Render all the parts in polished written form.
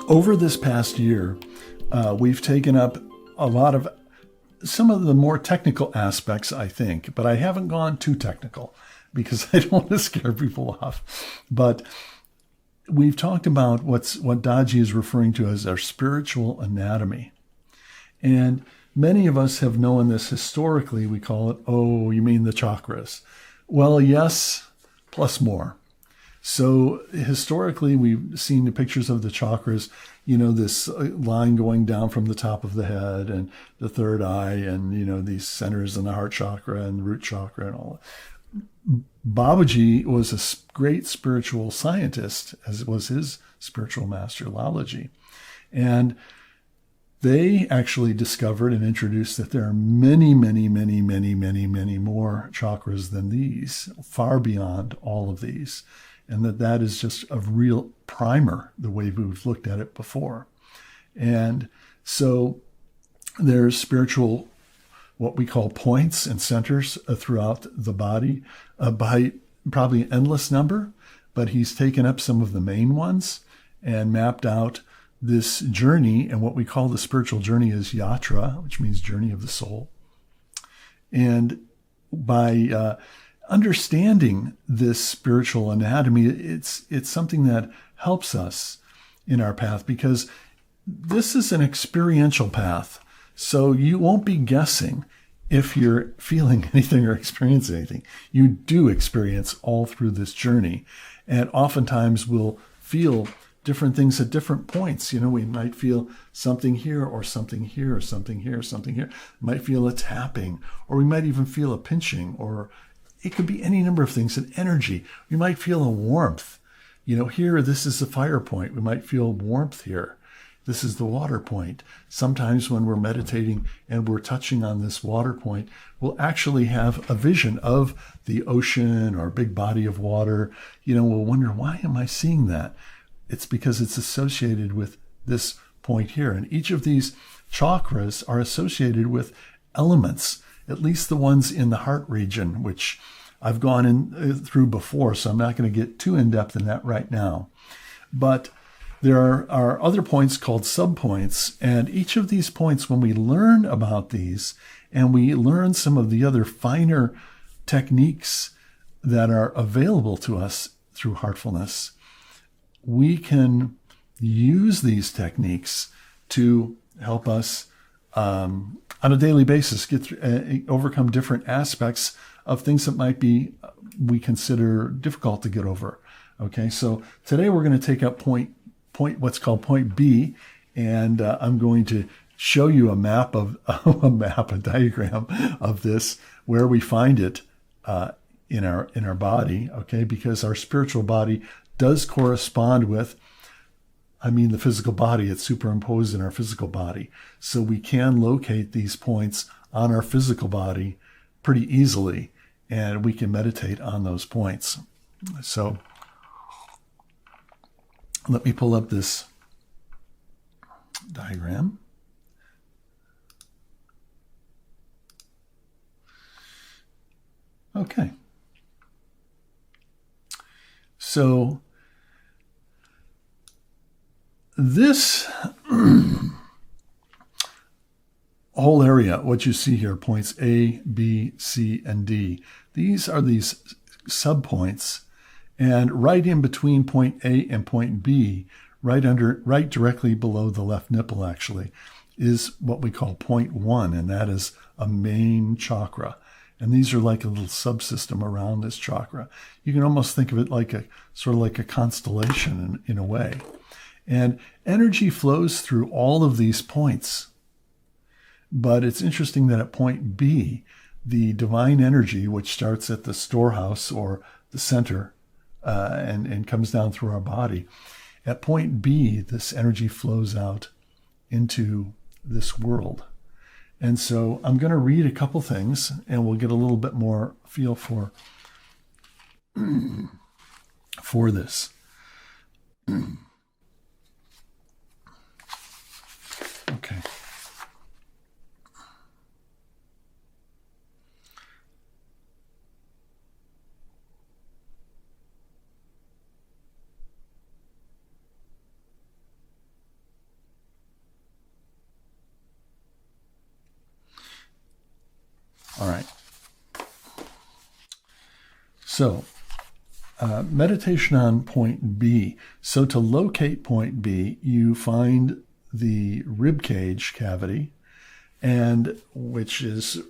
Over this past year, we've taken up a lot of some of the more technical aspects, I think, but I haven't gone too technical because I don't want to scare people off. But we've talked about what Daji is referring to as our spiritual anatomy. And many of us have known this historically. We call it, oh, you mean the chakras? Well, yes, plus more. So historically, we've seen the pictures of the chakras, this line going down from the top of the head and the third eye and, these centers in the heart chakra and the root chakra and all that. Babaji was a great spiritual scientist, as was his spiritual master, Lalaji. And they actually discovered and introduced that there are many, many, many, many, many, many more chakras than these, far beyond all of these. And that is just a real primer, the way we've looked at it before. And so there's spiritual, what we call points and centers throughout the body by probably an endless number, but he's taken up some of the main ones and mapped out this journey. And what we call the spiritual journey is yatra, which means journey of the soul. And by understanding this spiritual anatomy, it's something that helps us in our path, because this is an experiential path. So you won't be guessing if you're feeling anything or experiencing anything. You do experience all through this journey. And oftentimes we'll feel different things at different points. We might feel something here or something here or something here or something here. We might feel a tapping, or we might even feel a pinching, or it could be any number of things, an energy. We might feel a warmth. Here, this is the fire point. We might feel warmth here. This is the water point. Sometimes when we're meditating and we're touching on this water point, we'll actually have a vision of the ocean or a big body of water. We'll wonder, why am I seeing that? It's because it's associated with this point here. And each of these chakras are associated with elements, at least the ones in the heart region, which I've gone through before, so I'm not going to get too in-depth in that right now. But there are other points called subpoints, and each of these points, when we learn about these and we learn some of the other finer techniques that are available to us through Heartfulness, we can use these techniques to help us on a daily basis get through, overcome different aspects of things that might be we consider difficult to get over. Okay, so today we're going to take up point what's called point B, and I'm going to show you a diagram of this, where we find it in our body. Okay, because our spiritual body does correspond with, the physical body. It's superimposed in our physical body. So we can locate these points on our physical body pretty easily, and we can meditate on those points. So let me pull up this diagram. Okay. So this whole area, what you see here, points A, B, C, and D, these are these subpoints. And right in between point A and point B, right directly below the left nipple actually, is what we call point 1, and that is a main chakra. And these are like a little subsystem around this chakra. You can almost think of it like a constellation in a way. And energy flows through all of these points. But it's interesting that at point B, the divine energy, which starts at the storehouse or the center and comes down through our body, at point B, this energy flows out into this world. And so I'm going to read a couple things, and we'll get a little bit more feel for this. Okay. All right. So, meditation on point B. So to locate point B, you find the rib cage cavity, and which is,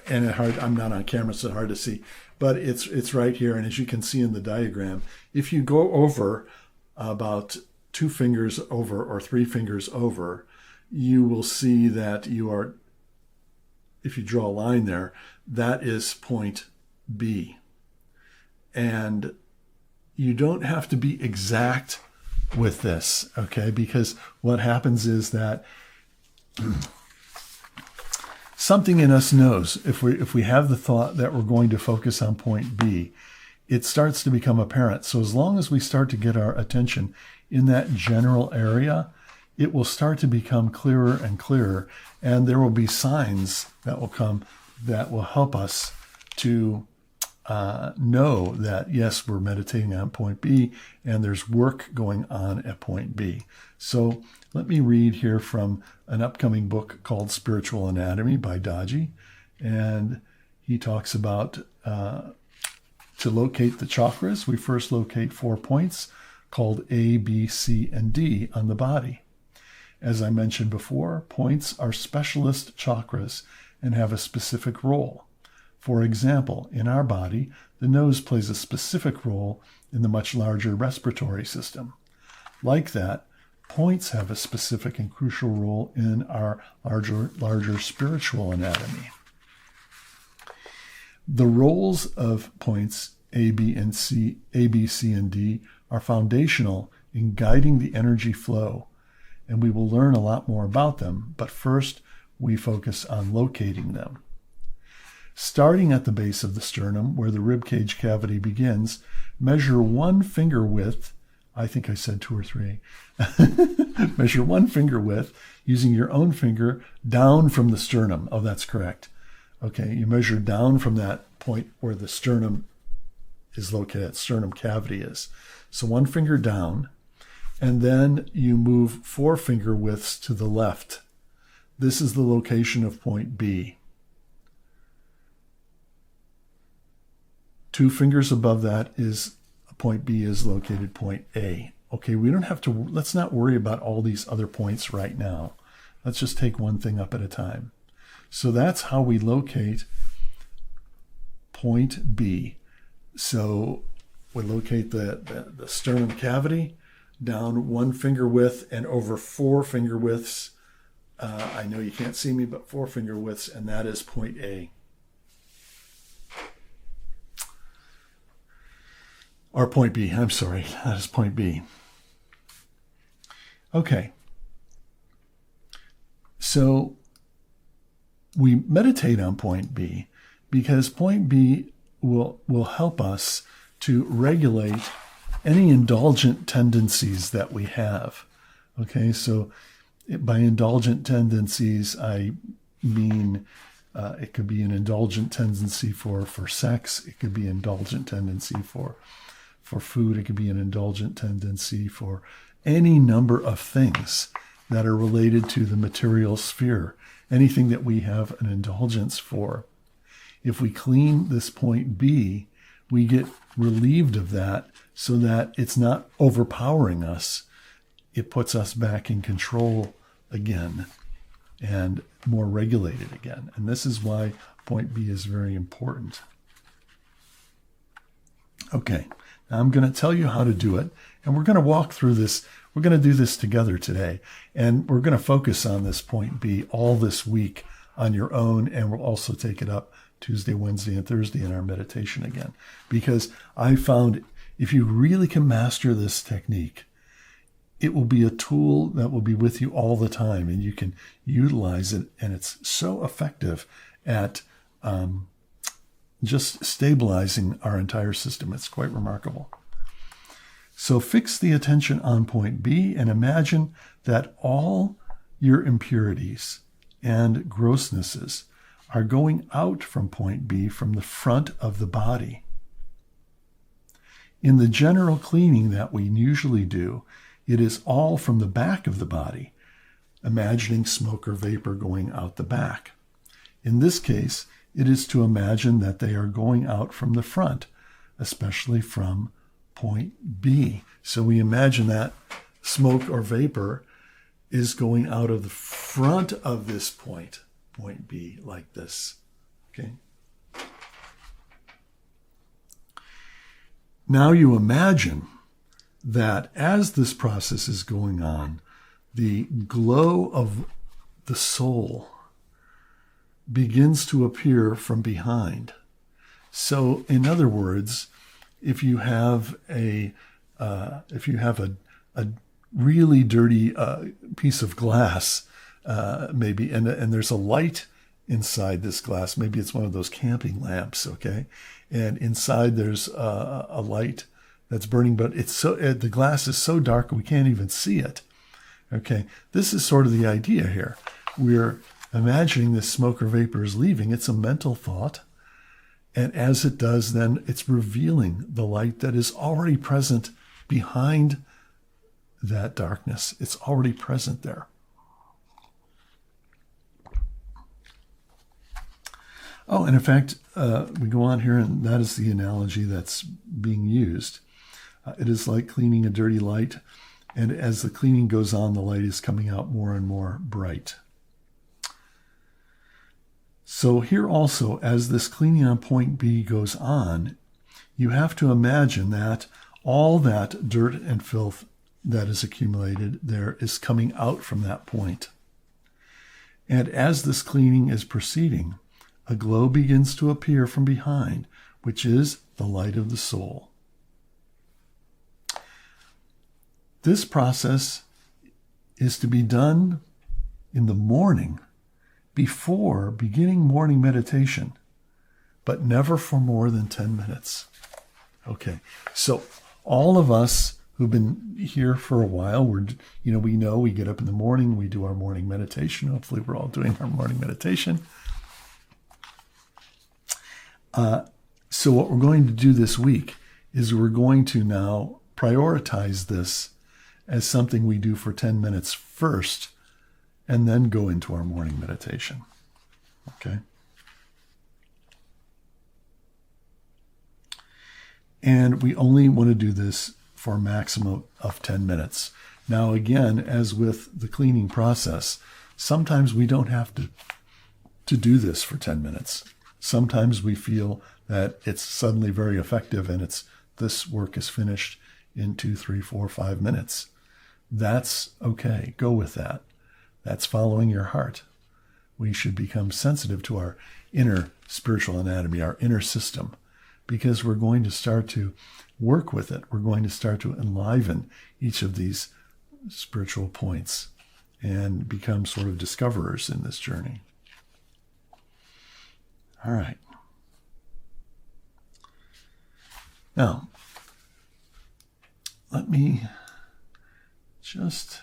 and I'm not on camera, so it's hard to see, but it's right here. And as you can see in the diagram, if you go over about 2 fingers over or 3 fingers over, you will see that you are, if you draw a line there, that is point B. And you don't have to be exact with this, okay? Because what happens is that something in us knows, if we have the thought that we're going to focus on point B, it starts to become apparent. So as long as we start to get our attention in that general area, it will start to become clearer and clearer, and there will be signs that will come that will help us to know that, yes, we're meditating on point B and there's work going on at point B. So let me read here from an upcoming book called Spiritual Anatomy by Daji. And he talks about to locate the chakras, we first locate 4 points called A, B, C, and D on the body. As I mentioned before, points are specialist chakras and have a specific role. For example, in our body, the nose plays a specific role in the much larger respiratory system. Like that, points have a specific and crucial role in our larger spiritual anatomy. The roles of points A, B, C, and D are foundational in guiding the energy flow, and we will learn a lot more about them, but first we focus on locating them. Starting at the base of the sternum, where the ribcage cavity begins, measure 1 finger width. I think I said 2 or 3. Measure 1 finger width using your own finger down from the sternum. Oh, that's correct. Okay, you measure down from that point where the sternum is located, sternum cavity is. So 1 finger down, and then you move 4 finger widths to the left. This is the location of point B. 2 fingers above that is point B is located point A. Okay, we don't have to, let's not worry about all these other points right now. Let's just take one thing up at a time. So that's how we locate point B. So we locate the sternum cavity down 1 finger width and over 4 finger widths. I know you can't see me, but 4 finger widths, and that is point A. Or point B, I'm sorry, that is point B. Okay. So we meditate on point B because point B will help us to regulate any indulgent tendencies that we have. Okay, so by indulgent tendencies, I mean it could be an indulgent tendency for sex. It could be an indulgent tendency for food. It could be an indulgent tendency for any number of things that are related to the material sphere, anything that we have an indulgence for. If we clean this point B, we get relieved of that so that it's not overpowering us. It puts us back in control again and more regulated again. And this is why point B is very important. Okay. Now I'm going to tell you how to do it, and we're going to walk through this. We're going to do this together today, and we're going to focus on this point B all this week on your own, and we'll also take it up Tuesday, Wednesday, and Thursday in our meditation again, because I found if you really can master this technique, it will be a tool that will be with you all the time, and you can utilize it, and it's so effective at just stabilizing our entire system. It's quite remarkable. So fix the attention on point B and imagine that all your impurities and grossnesses are going out from point B from the front of the body. In the general cleaning that we usually do, it is all from the back of the body, imagining smoke or vapor going out the back. In this case, it is to imagine that they are going out from the front, especially from point B. So we imagine that smoke or vapor is going out of the front of this point B, like this. Okay. Now you imagine that as this process is going on, the glow of the soul begins to appear from behind. So, in other words, if you have a really dirty piece of glass, maybe, and there's a light inside this glass, maybe it's one of those camping lamps, okay, and inside there's a light that's burning, but it's so the glass is so dark we can't even see it. Okay, this is sort of the idea here. We're imagining this smoke or vapor is leaving. It's a mental thought. And as it does, then it's revealing the light that is already present behind that darkness. It's already present there. Oh, and in fact, we go on here, and that is the analogy that's being used. It is like cleaning a dirty light. And as the cleaning goes on, the light is coming out more and more bright. So here also, as this cleaning on point B goes on, you have to imagine that all that dirt and filth that is accumulated there is coming out from that point. And as this cleaning is proceeding, a glow begins to appear from behind, which is the light of the soul. This process is to be done in the morning before beginning morning meditation, but never for more than 10 minutes. Okay, so all of us who've been here for a while, we get up in the morning, we do our morning meditation. Hopefully we're all doing our morning meditation. So what we're going to do this week is we're going to now prioritize this as something we do for 10 minutes first, and then go into our morning meditation. Okay? And we only want to do this for a maximum of 10 minutes. Now, again, as with the cleaning process, sometimes we don't have to do this for 10 minutes. Sometimes we feel that it's suddenly very effective and this work is finished in 2, 3, 4, 5 minutes. That's okay. Go with that. That's following your heart. We should become sensitive to our inner spiritual anatomy, our inner system, because we're going to start to work with it. We're going to start to enliven each of these spiritual points and become sort of discoverers in this journey. All right. Now, let me just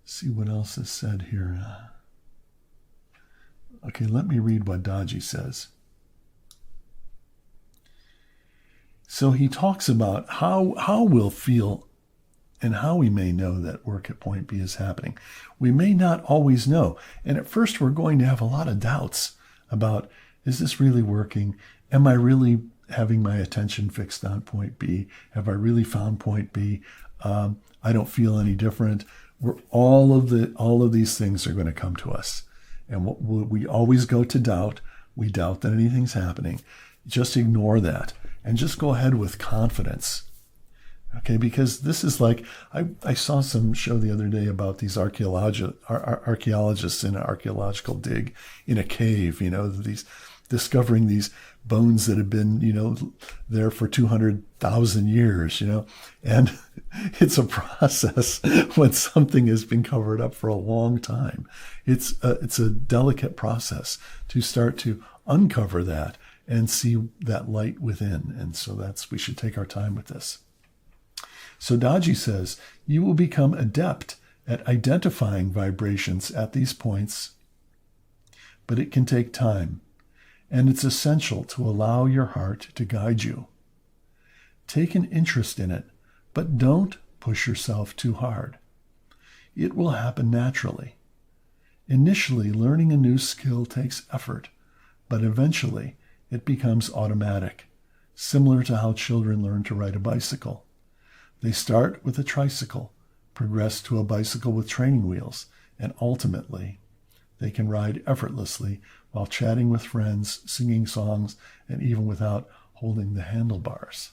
see what else is said here. Okay, let me read what Daji says. So he talks about how we'll feel and how we may know that work at point B is happening. We may not always know. And at first we're going to have a lot of doubts about, is this really working? Am I really having my attention fixed on point B? Have I really found point B? I don't feel any different. All of these things are going to come to us. And we always go to doubt. We doubt that anything's happening. Just ignore that and just go ahead with confidence. Okay, because this is like, I saw some show the other day about these archaeologists in an archaeological dig in a cave, these discovering these bones that have been, there for 200,000 years, and it's a process when something has been covered up for a long time. It's a delicate process to start to uncover that and see that light within. And so we should take our time with this. So Daji says, you will become adept at identifying vibrations at these points, but it can take time, and it's essential to allow your heart to guide you. Take an interest in it, but don't push yourself too hard. It will happen naturally. Initially, learning a new skill takes effort, but eventually it becomes automatic, similar to how children learn to ride a bicycle. They start with a tricycle, progress to a bicycle with training wheels, and ultimately, they can ride effortlessly while chatting with friends, singing songs, and even without holding the handlebars.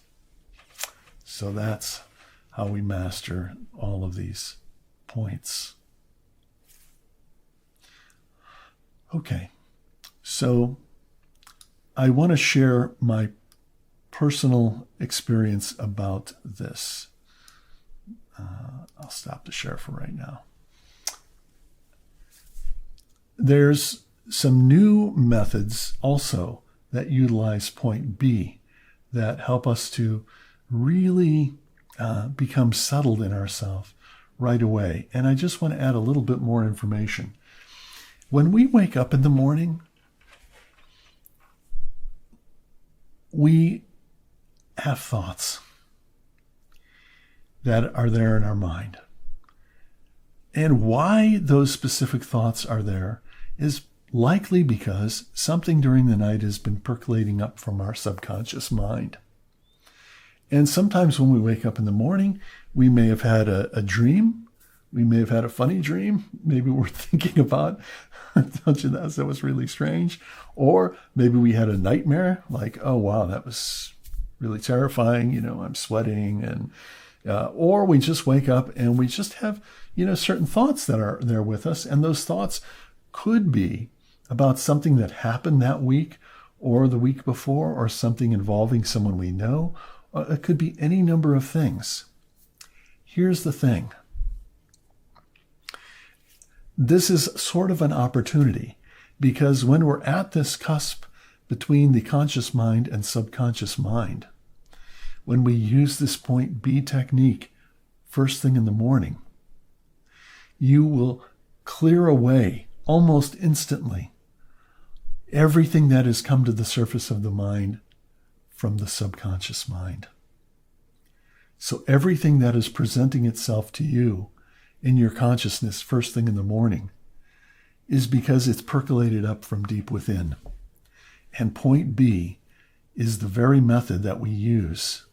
So that's how we master all of these points. Okay, so I want to share my personal experience about this. I'll stop the share for right now. There's some new methods also that utilize point B that help us to really become settled in ourselves right away. And I just want to add a little bit more information. When we wake up in the morning, we have thoughts that are there in our mind. And why those specific thoughts are there is likely because something during the night has been percolating up from our subconscious mind. And sometimes when we wake up in the morning, we may have had a dream. We may have had a funny dream. Maybe we're thinking about, don't you know, that was really strange. Or maybe we had a nightmare, like, oh, wow, that was really terrifying. You know, I'm sweating. And or we just wake up and we just have, certain thoughts that are there with us. And those thoughts could be about something that happened that week or the week before, or something involving someone we know. It could be any number of things. Here's the thing. This is sort of an opportunity, because when we're at this cusp between the conscious mind and subconscious mind, when we use this point B technique first thing in the morning, you will clear away almost instantly everything that has come to the surface of the mind from the subconscious mind. So everything that is presenting itself to you in your consciousness first thing in the morning is because it's percolated up from deep within. And point B is the very method that we use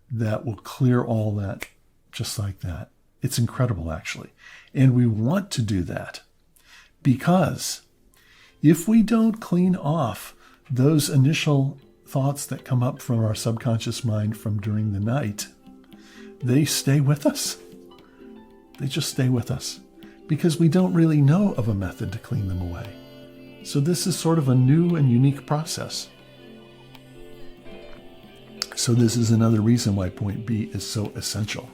that will clear all that just like that. It's incredible, actually. And we want to do that because if we don't clean off those initial thoughts that come up from our subconscious mind from during the night, they stay with us. They just stay with us because we don't really know of a method to clean them away. So this is sort of a new and unique process. So this is another reason why point B is so essential.